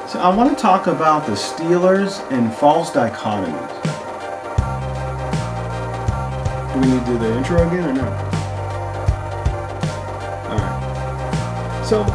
So I want to talk about the Steelers and false dichotomies. Do we need to do the intro again or no? Alright. So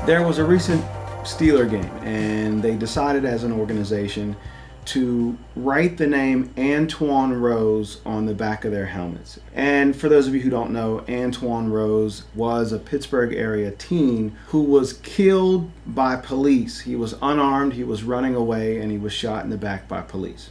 there was a recent Steeler game and they decided as an organization to write the name Antwon Rose on the back of their helmets. And for those of you who don't know, Antwon Rose was a Pittsburgh area teen who was killed by police. He was unarmed, he was running away, and he was shot in the back by police.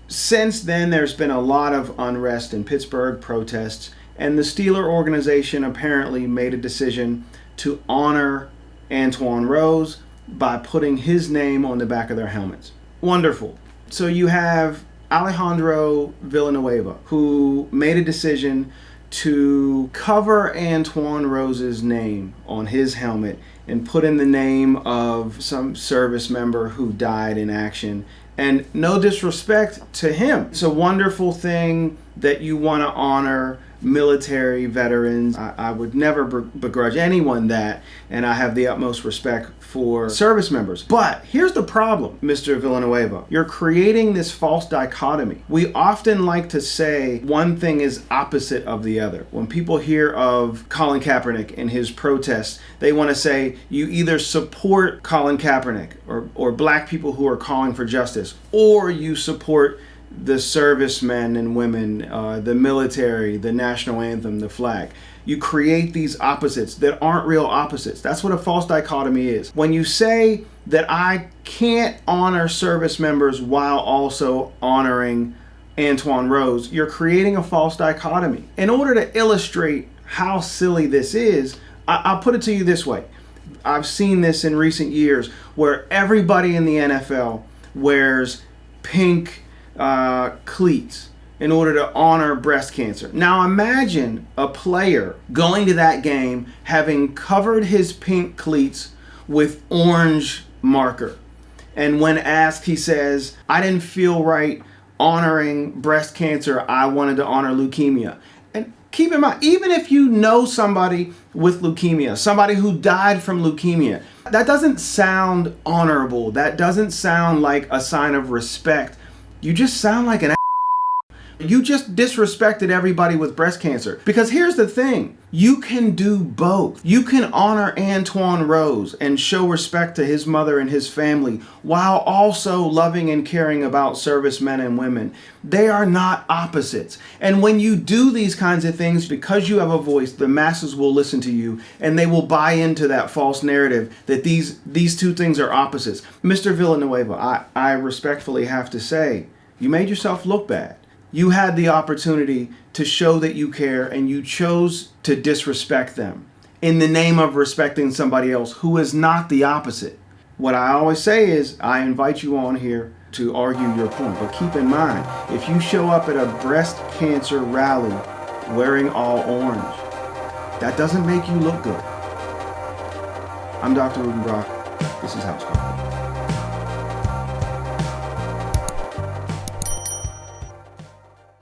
Since then, there's been a lot of unrest in Pittsburgh, protests, and the Steeler organization apparently made a decision to honor Antwon Rose by putting his name on the back of their helmets. Wonderful. So you have Alejandro Villanueva, who made a decision to cover Antwon Rose's name on his helmet and put in the name of some service member who died in action. And no disrespect to him. It's a wonderful thing that you want to honor military veterans. I would never begrudge anyone that, and I have the utmost respect for service members. But here's the problem, Mr. Villanueva. You're creating this false dichotomy. We often like to say one thing is opposite of the other. When people hear of Colin Kaepernick and his protests, they want to say you either support Colin Kaepernick or black people who are calling for justice, or you support the servicemen and women, the military, the national anthem, the flag. You create these opposites that aren't real opposites. That's what a false dichotomy is. When you say that I can't honor service members while also honoring Antwon Rose, you're creating a false dichotomy. In order to illustrate how silly this is, I'll put it to you this way. I've seen this in recent years where everybody in the NFL wears pink cleats in order to honor breast cancer. Now imagine a player going to that game having covered his pink cleats with orange marker. And when asked, he says, I didn't feel right honoring breast cancer. I wanted to honor leukemia. And keep in mind, even if you know somebody with leukemia, somebody who died from leukemia, that doesn't sound honorable. That doesn't sound like a sign of respect. You just sound like an You just disrespected everybody with breast cancer. Because here's the thing, you can do both. You can honor Antwon Rose and show respect to his mother and his family while also loving and caring about servicemen and women. They are not opposites. And when you do these kinds of things, because you have a voice, the masses will listen to you and they will buy into that false narrative that these two things are opposites. Mr. Villanueva, I respectfully have to say, you made yourself look bad. You had the opportunity to show that you care and you chose to disrespect them in the name of respecting somebody else who is not the opposite. What I always say is I invite you on here to argue your point. But keep in mind, if you show up at a breast cancer rally wearing all orange, that doesn't make you look good. I'm Dr. Rueben. This is House Coffee.